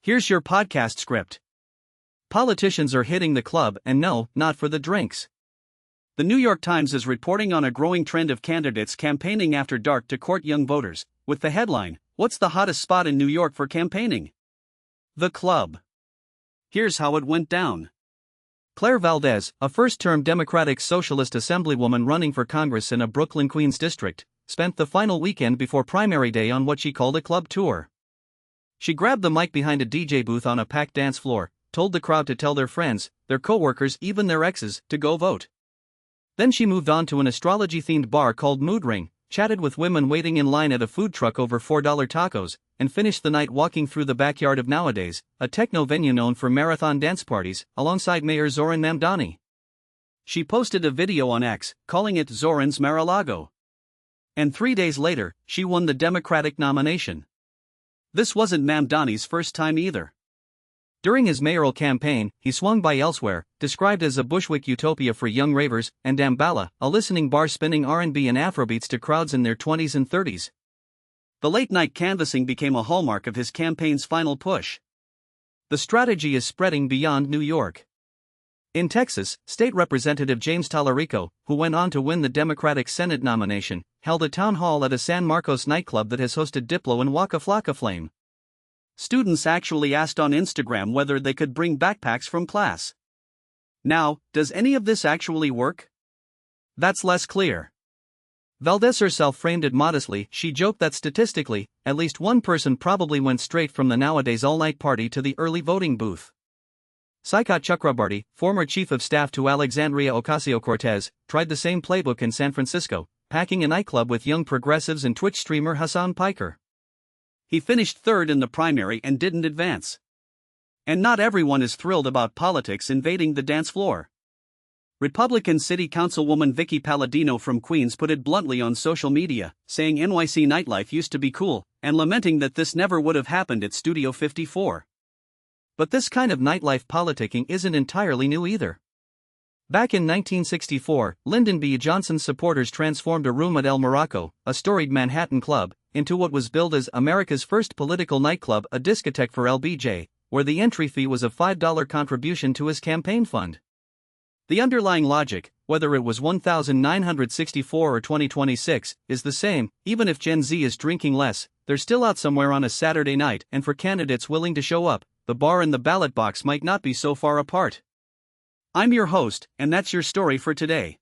Here's your podcast script. Politicians are hitting the club, and no, not for the drinks. The New York Times is reporting on a growing trend of candidates campaigning after dark to court young voters, with the headline, "What's the hottest spot in New York for campaigning? The club." Here's how it went down. Claire Valdez, a first-term Democratic Socialist Assemblywoman running for Congress in a Brooklyn, Queens district, spent the final weekend before primary day on what she called a club tour. She grabbed the mic behind a DJ booth on a packed dance floor, told the crowd to tell their friends, their co-workers, even their exes, to go vote. Then she moved on to an astrology-themed bar called Mood Ring, chatted with women waiting in line at a food truck over $4 tacos, and finished the night walking through the backyard of Nowadays, a techno venue known for marathon dance parties, alongside Mayor Zoran Mamdani. She posted a video on X, calling it Zoran's Mar-a-Lago. And 3 days later, she won the Democratic nomination. This wasn't Mamdani's first time either. During his mayoral campaign, he swung by Elsewhere, described as a Bushwick utopia for young ravers, and Damballa, a listening bar spinning R&B and Afrobeats to crowds in their 20s and 30s. The late-night canvassing became a hallmark of his campaign's final push. The strategy is spreading beyond New York. In Texas, State Representative James Tallarico, who went on to win the Democratic Senate nomination, held a town hall at a San Marcos nightclub that has hosted Diplo and Waka Flocka Flame. Students actually asked on Instagram whether they could bring backpacks from class. Now, does any of this actually work? That's less clear. Valdez herself framed it modestly. She joked that statistically, at least one person probably went straight from the Nowadays all-night party to the early voting booth. Saikat Chakrabarti, former chief of staff to Alexandria Ocasio-Cortez, tried the same playbook in San Francisco, packing a nightclub with young progressives and Twitch streamer Hassan Piker. He finished third in the primary and didn't advance. And not everyone is thrilled about politics invading the dance floor. Republican City Councilwoman Vicky Palladino from Queens put it bluntly on social media, saying NYC nightlife used to be cool, and lamenting that this never would have happened at Studio 54. But this kind of nightlife politicking isn't entirely new either. Back in 1964, Lyndon B. Johnson's supporters transformed a room at El Morocco, a storied Manhattan club, into what was billed as America's first political nightclub, a discotheque for LBJ, where the entry fee was a $5 contribution to his campaign fund. The underlying logic, whether it was 1964 or 2026, is the same. Even if Gen Z is drinking less, they're still out somewhere on a Saturday night, and for candidates willing to show up, the bar and the ballot box might not be so far apart. I'm your host, and that's your story for today.